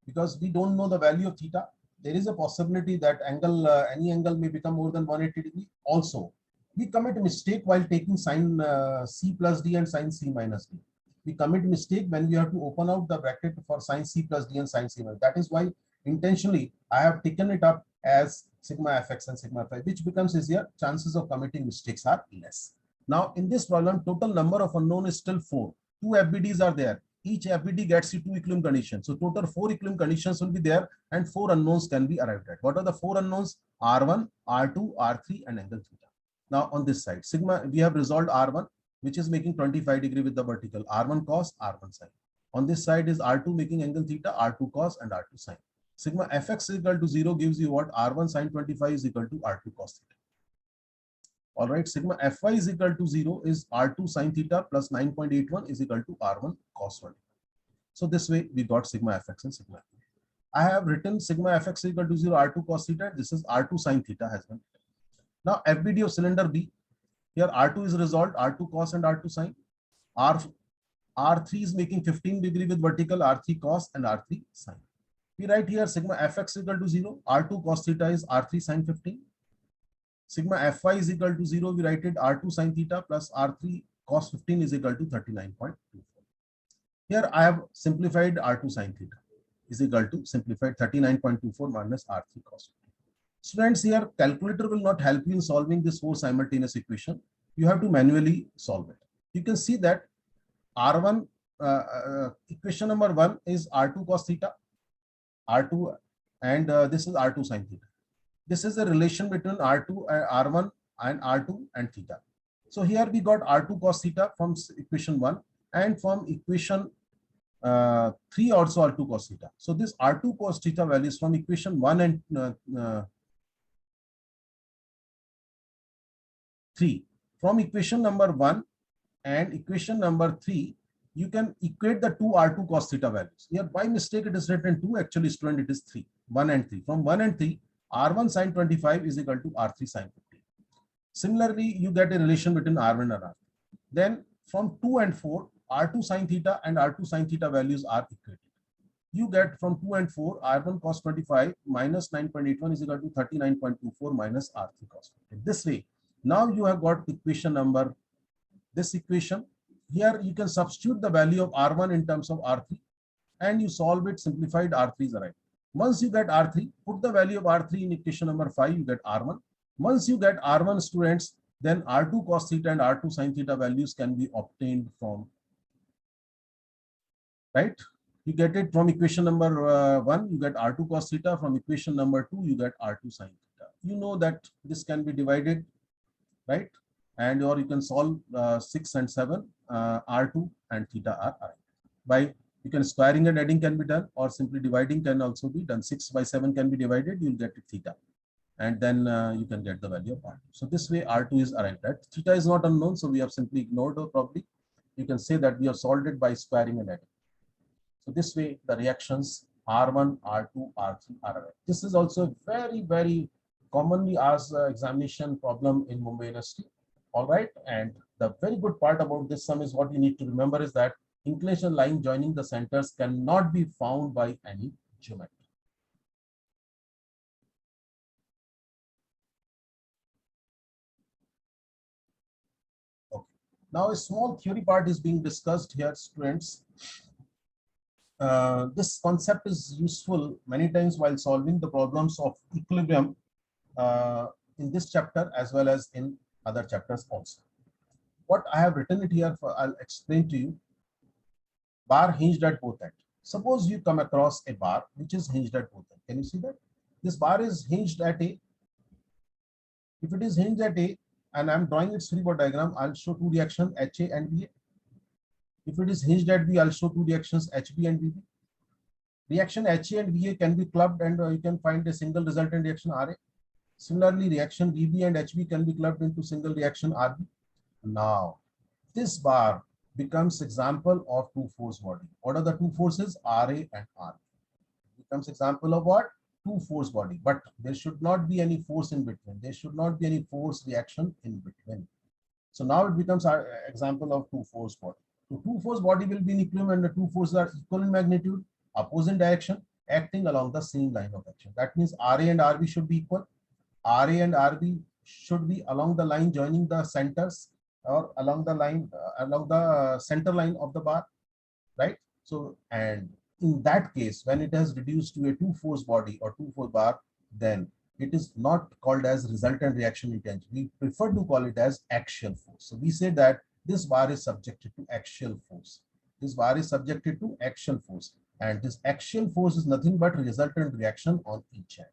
because we don't know the value of theta, there is a possibility that angle, any angle may become more than 180 degree. Also, we commit a mistake while taking sine C plus D and sine C minus D. We commit mistake when we have to open out the bracket for sine C plus D and sine C minus. That is why intentionally I have taken it up as sigma fx and sigma phi, which becomes easier. Chances of committing mistakes are less. Now in this problem, total number of unknown is still 4. 2 FBDs are there. Each FBD gets you 2 equilibrium conditions. So total 4 equilibrium conditions will be there and 4 unknowns can be arrived at. What are the 4 unknowns? R1, R2, R3 and angle theta. Now on this side, sigma, we have resolved R1, which is making 25 degree with the vertical. R1 cos, R1 sin. On this side is R2 making angle theta, R2 cos and R2 sin. Sigma fx is equal to 0 gives you what? R1 sin 25 is equal to R2 cos theta. All right, sigma fy is equal to 0 is R2 sin theta plus 9.81 is equal to R1 cos 1. So this way we got sigma fx and sigma fy. I have written sigma fx is equal to 0 R2 cos theta. This is R2 sin theta has been written. Now FBD of cylinder B. Here R2 is resolved, R2 cos and R2 sin. R3 is making 15 degree with vertical, R3 cos and R3 sin. We write here sigma fx equal to 0, R2 cos theta is R3 sin 15. Sigma fy is equal to 0, we write it R2 sin theta plus R3 cos 15 is equal to 39.24. Here I have simplified R2 sin theta is equal to simplified 39.24 minus R3 cos 15. Students, here calculator will not help you in solving this four simultaneous equation. You have to manually solve it. You can see that R1 equation number 1 is R2 cos theta, R2, and this is R2 sin theta. This is the relation between R2 and R1 and R2 and theta. So here we got R2 cos theta from equation 1 and from equation 3 also R2 cos theta. So this R2 cos theta values from equation 1 and 3. From equation number 1 and equation number 3, you can equate the two R2 cos theta values. Here by mistake it is written 2, actually student it is 3, 1 and 3. From 1 and 3, R1 sin 25 is equal to R3 sin 15. Similarly, you get a relation between R1 and R2. Then from 2 and 4, R2 sin theta and R2 sin theta values are equated. You get from 2 and 4, R1 cos 25 minus 9.81 is equal to 39.24 minus R3 cos 15. This way, now you have got equation number, this equation. Here you can substitute the value of R1 in terms of R3 and you solve it, simplified R3 is arrived. Once you get R3, put the value of R3 in equation number 5, you get R1. Once you get R1, students, then R2 cos theta and R2 sin theta values can be obtained from, right? You get it from equation number 1, you get R2 cos theta. From equation number 2, you get R2 sin theta. You know that this can be divided, right? And or you can solve 6 and 7, R2 and theta are right. By you can squaring and adding can be done, or simply dividing can also be done. 6 by 7 can be divided, you'll get it theta. And then you can get the value of R2. So this way R2 is arrived at. Theta is not unknown, so we have simply ignored or probably. You can say that we have solved it by squaring and adding. So this way the reactions R1, R2, R3 are arrived. This is also very, very commonly asked examination problem in Mumbai University. All right, and the very good part about this sum is what you need to remember is that inclination line joining the centers cannot be found by any geometry. Okay. Now a small theory part is being discussed here, students. This concept is useful many times while solving the problems of equilibrium in this chapter as well as in other chapters also. What I have written it here, I'll explain to you. Bar hinged at both ends. Suppose you come across a bar which is hinged at both ends. Can you see that? This bar is hinged at A. If it is hinged at A and I'm drawing its free body diagram, I'll show two reactions HA and BA. If it is hinged at B, I'll show two reactions HB and BB. Reaction HA and BA can be clubbed and you can find a single resultant reaction RA. Similarly, reaction BB and HB can be clubbed into single reaction RB. Now, this bar becomes example of two force body. What are the two forces? RA and RB. Becomes example of what? Two force body. But there should not be any force in between. There should not be any force reaction in between. So now it becomes our example of two force body. So two force body will be in equilibrium and the two forces are equal in magnitude, opposite direction, acting along the same line of action. That means RA and RB should be equal. RA and RB should be along the line joining the centers or along the line, along the center line of the bar, right? So, and in that case, when it has reduced to a two force body or two force bar, then it is not called as resultant reaction intensity. We prefer to call it as axial force. So we say that this bar is subjected to axial force. This bar is subjected to axial force. And this axial force is nothing but resultant reaction on each end.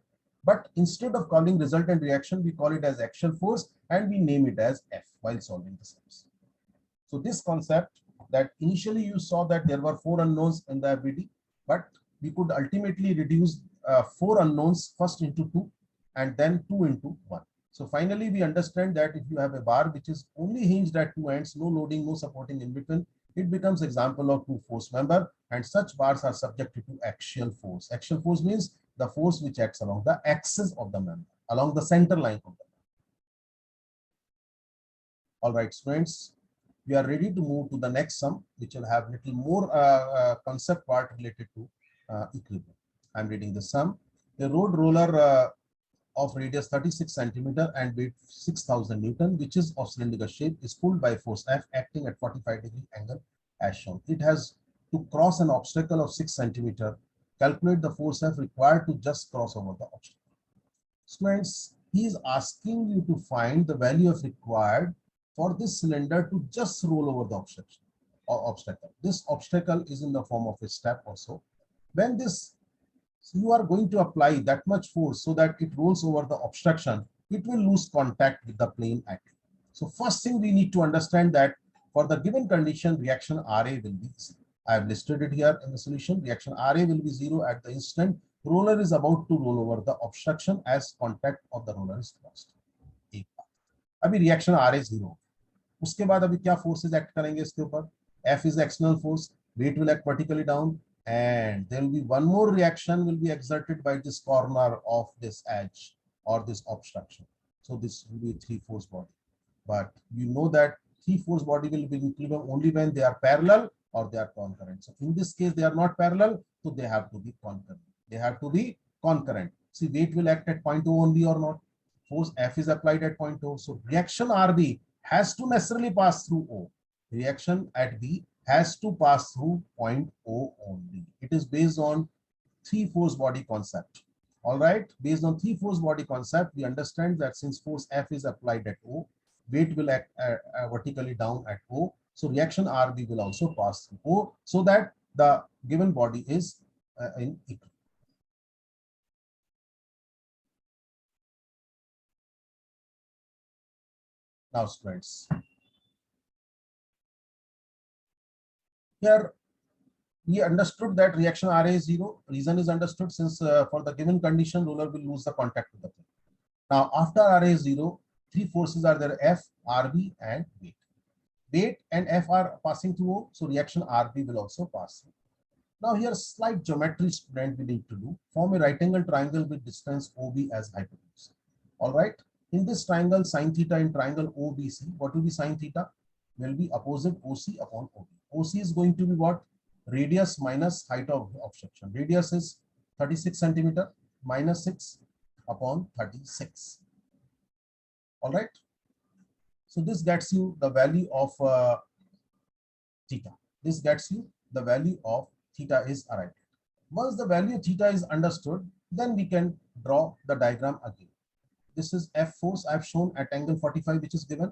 But instead of calling resultant reaction, we call it as axial force and we name it as F while solving the sums. So this concept that initially you saw that there were four unknowns in the FBD, but we could ultimately reduce four unknowns first into two and then two into one. So finally, we understand that if you have a bar which is only hinged at two ends, no loading, no supporting in between, it becomes example of two force member, and such bars are subjected to axial force. Axial force means the force which acts along the axis of the member, along the center line of the member. All right, students. we are ready to move to the next sum, which will have little more concept part related to equilibrium. I'm reading the sum. A road roller of radius 36 centimeter and weight 6,000 Newton, which is of cylindrical shape, is pulled by force F acting at 45-degree angle as shown. It has to cross an obstacle of 6 centimeter. Calculate the force F required to just cross over the obstacle. Students, he is asking you to find the value of required for this cylinder to just roll over the obstacle. This obstacle is in the form of a step also. When this you are going to apply that much force so that it rolls over the obstruction, it will lose contact with the plane axis. So first thing we need to understand that for the given condition, reaction RA will be 0. I have listed it here in the solution. Reaction RA will be 0 at the instant roller is about to roll over the obstruction as contact of the roller is lost. अभी reaction RA 0. उसके बाद अभी क्या forces act करेंगे इसके ऊपर? F is the external force. Weight will act vertically down. And there will be one more reaction will be exerted by this corner of this edge or this obstruction. So this will be a 3-force body. But you know that 3-force body will be in equilibrium only when they are parallel or they are concurrent. So in this case, they are not parallel, so they have to be concurrent. They have to be concurrent. See, weight will act at point O only or not. Force F is applied at point O. So reaction RB has to necessarily pass through O. Reaction at B has to pass through point O only. It is based on 3-force body concept. All right, based on 3-force body concept, we understand that since force F is applied at O, weight will act vertically down at O. So reaction RB will also pass through O so that the given body is in equilibrium. Now, students, here we understood that reaction RA is 0. Reason is understood since for the given condition, roller will lose the contact with the plane. Now, after RA is 0, 3 forces are there: F, RB, and weight. Weight and F are passing through O, so reaction RB will also pass through. Now, here slight geometry, student, we need to do. Form a right angle triangle with distance OB as hypotenuse. All right. In this triangle, sine theta in triangle OBC, what will be sine theta? Will be opposite OC upon OB. OC is going to be what? Radius minus height of obstruction. Radius is 36 centimeter minus 6 upon 36. All right. So this gets you the value of theta. This gets you the value of theta is arrived at. Once the value of theta is understood, then we can draw the diagram again. This is F force I have shown at angle 45, which is given.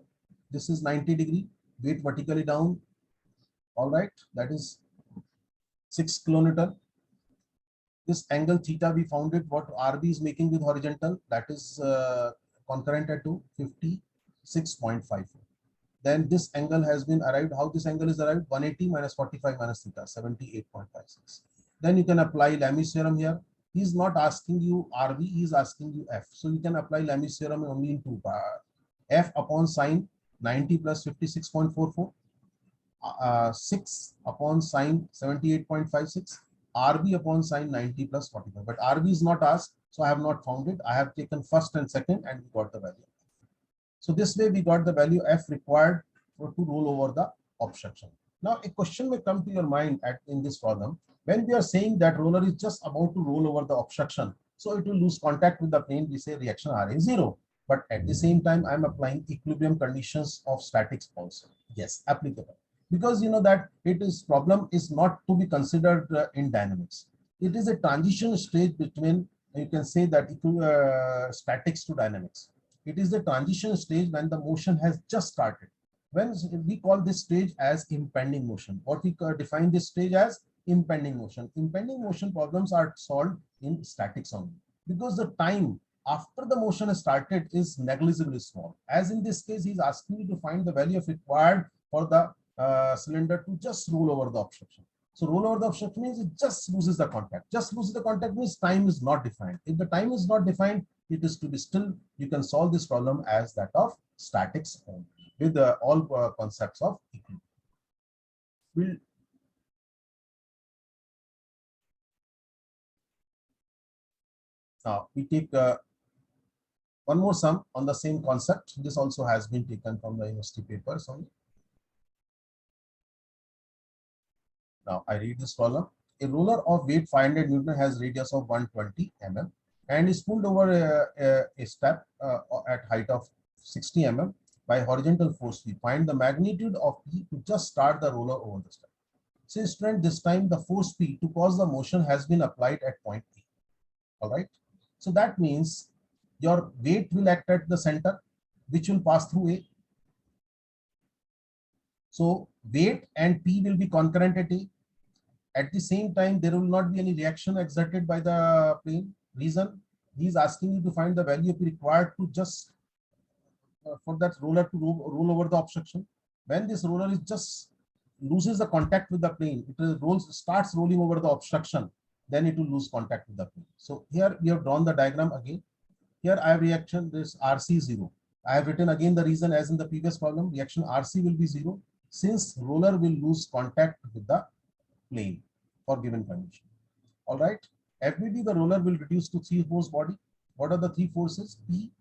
This is 90 degree, weight vertically down. All right, that is 6 kilonewton. This angle theta we found it what RB is making with horizontal, that is concurrent at 56.54. Then this angle has been arrived. How this angle is arrived? 180 minus 45 minus theta, 78.56. Then you can apply Lami's theorem here. He is not asking you RB, he is asking you F. So you can apply Lami's theorem only in 2 parts. F upon sine 90 plus 56.44. 6 upon sine 78.56. RB upon sine 90 plus 45. But RB is not asked, so I have not found it. I have taken first and second and we got the value. So this way we got the value F required to roll over the obstruction. Now a question may come to your mind in this problem. When we are saying that roller is just about to roll over the obstruction, so it will lose contact with the plane, we say reaction RA is 0. But at the same time, I am applying equilibrium conditions of statics also. Yes, applicable. Because you know that problem is not to be considered in dynamics. It is a transition stage between, you can say that statics to dynamics. It is the transition stage when the motion has just started. When we call this stage as impending motion. What we define this stage as impending motion. Impending motion problems are solved in statics only because the time after the motion has started is negligibly small. As in this case, he is asking you to find the value of required for the cylinder to just roll over the obstruction. So roll over the obstruction means it just loses the contact. Just loses the contact means time is not defined. If the time is not defined, it is to be still. You can solve this problem as that of statics only with all concepts of equilibrium. Now we take one more sum on the same concept. This also has been taken from the university papers only. Now I read this problem. A roller of weight 500 Newton has radius of 120 mm and is pulled over a step at height of 60 mm by horizontal force P. Find the magnitude of P to just start the roller over the step. Since student, this time the force P to cause the motion has been applied at point P. All right. So that means your weight will act at the center, which will pass through A. So weight and P will be concurrent at A. At the same time, there will not be any reaction exerted by the plane. Reason, he is asking you to find the value P required to just for that roller to roll over the obstruction. When this roller is just loses the contact with the plane, it starts rolling over the obstruction, then it will lose contact with the plane. So here we have drawn the diagram again. Here I have reaction, this RC 0. I have written again the reason as in the previous problem, reaction RC will be 0 since roller will lose contact with the plane for given condition. All right. FBD, the roller will reduce to 3 force body. What are the 3 forces? P,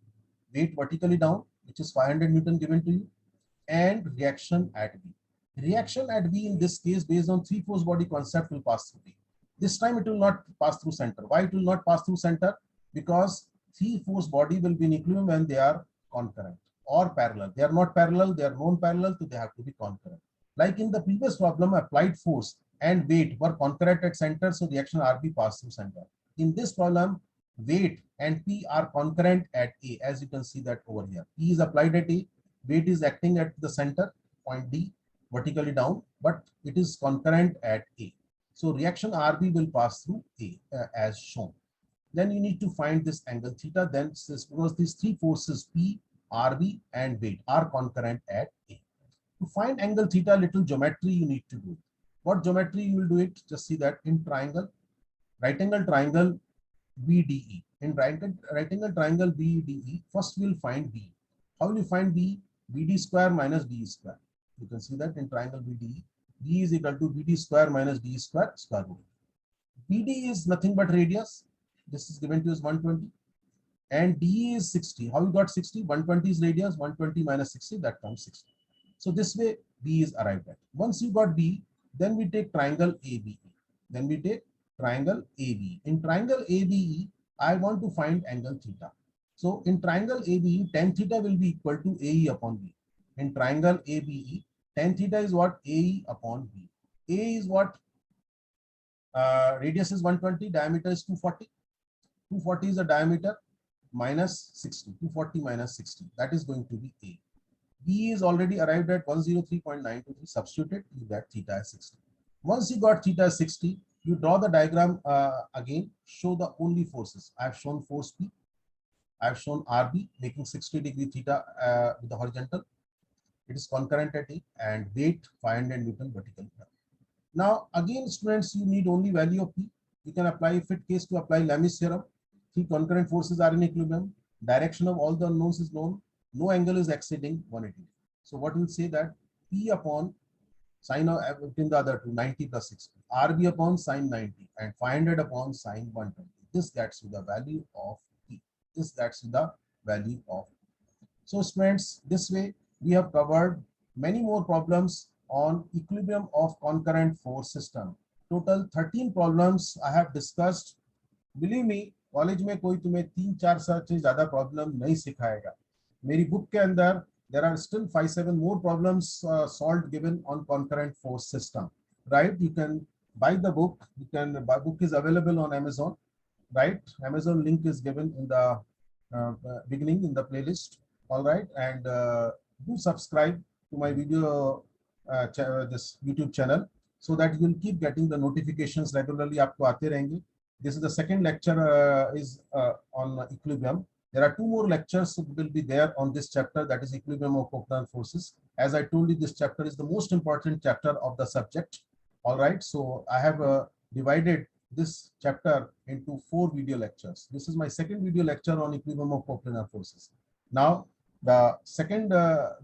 weight vertically down, which is 500 Newton given to you, and reaction at B. Reaction at B in this case based on 3 force body concept will pass through B. This time it will not pass through center. Why it will not pass through center? Because 3 force body will be in equilibrium when they are concurrent or parallel. They are not parallel, they are non-parallel, so they have to be concurrent. Like in the previous problem, applied force and weight were concurrent at center, so reaction RB passed through center. In this problem, weight and P are concurrent at A, as you can see that over here. P is applied at A, weight is acting at the center, point D, vertically down, but it is concurrent at A. So reaction RB will pass through A as shown. Then you need to find this angle theta. Then because these 3 forces P, RB, and weight are concurrent at A. To find angle theta, little geometry you need to do. What geometry you will do it? Just see that in triangle, right angle triangle BDE. In right angle triangle BDE, first we'll find B. How will you find B? BD square minus DE square. You can see that in triangle BDE, B is equal to BD square minus DE square square root. BD is nothing but radius. This is given to us 120. And DE is 60. How you got 60? 120 is radius, 120 minus 60, that comes 60. So this way B is arrived at. Once you got B, then we take triangle ABE. Then we take triangle ABE. In triangle ABE, I want to find angle theta. So in triangle ABE, tan theta will be equal to AE upon B. In triangle ABE, tan theta is what? AE upon B. A is what? Radius is 120, diameter is 240. 240 is the diameter minus 60. 240 minus 60. That is going to be A. B is already arrived at 103.923. Substitute it, you get theta as 60. Once you got theta as 60, you draw the diagram again, show the only forces. I have shown force P. I have shown RB making 60° theta with the horizontal. It is concurrent at A, and weight 500 Newton vertical. Now again, students, you need only value of P. You can apply fit case to apply Lami's theorem. 3 concurrent forces are in equilibrium. Direction of all the unknowns is known. No angle is exceeding 180. So what will say that P upon sine of between the other two, 90 plus 60, RB upon sine 90, and 500 upon sine 120. This gets to the value of P. This gets to the value of P. So students, this way we have covered many more problems on equilibrium of concurrent force system. Total 13 problems I have discussed. Believe me, college में कोई तुम्हें 3-4 से ज्यादा problem नहीं सिखाएगा. मेरी book के अंदर there are still 5-7 more problems solved given on concurrent force system. Right? You can buy the book. You can buy book is available on Amazon. Right? Amazon link is given in the beginning in the playlist. All right, and do subscribe to my video this YouTube channel so that you will keep getting the notifications regularly. आपको आते रहेंगे. This is the second lecture on equilibrium. There are 2 more lectures will be there on this chapter, that is equilibrium of Copenhagen forces. As I told you, this chapter is the most important chapter of the subject. All right, so I have divided this chapter into 4 video lectures. This is my second video lecture on equilibrium of Copenhagen forces. Now, the second,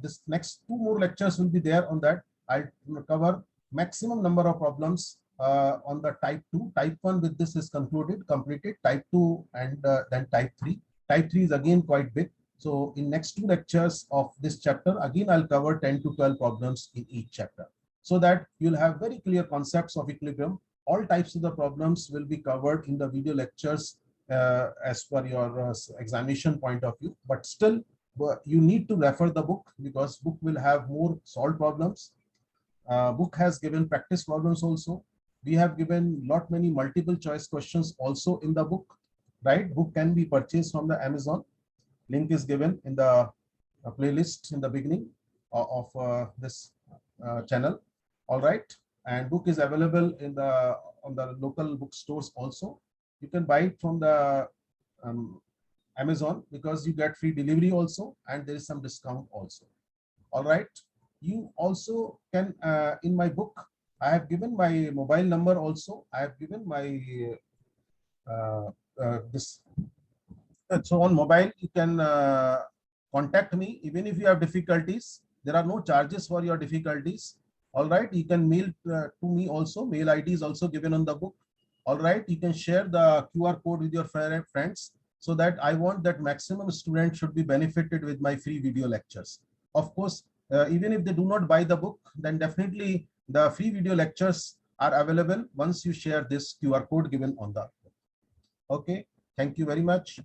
this next 2 more lectures will be there on that. I'll cover maximum number of problems on the type 2. Type 1 with this is completed. Type 2 and then type 3. Type 3 is again quite big. So in next 2 lectures of this chapter, again I'll cover 10 to 12 problems in each chapter. so that you'll have very clear concepts of equilibrium. All types of the problems will be covered in the video lectures as per your examination point of view. But still, you need to refer the book, because book will have more solved problems. Book has given practice problems also. We have given lot many multiple choice questions also in the book, right? Book can be purchased from the Amazon. Link is given in the playlist in the beginning of this channel. All right, and book is available in the on the local bookstores also. You can buy it from the Amazon, because you get free delivery also, and there is some discount also. All right, you also can in my book I have given my mobile number also. I have given my this. So on mobile you can contact me even if you have difficulties. There are no charges for your difficulties. All right, you can mail to me also. Mail ID is also given on the book. All right, you can share the QR code with your friends, so that I want that maximum students should be benefited with my free video lectures. Of course, even if they do not buy the book, then definitely the free video lectures are available once you share this QR code given on the book. Okay, thank you very much.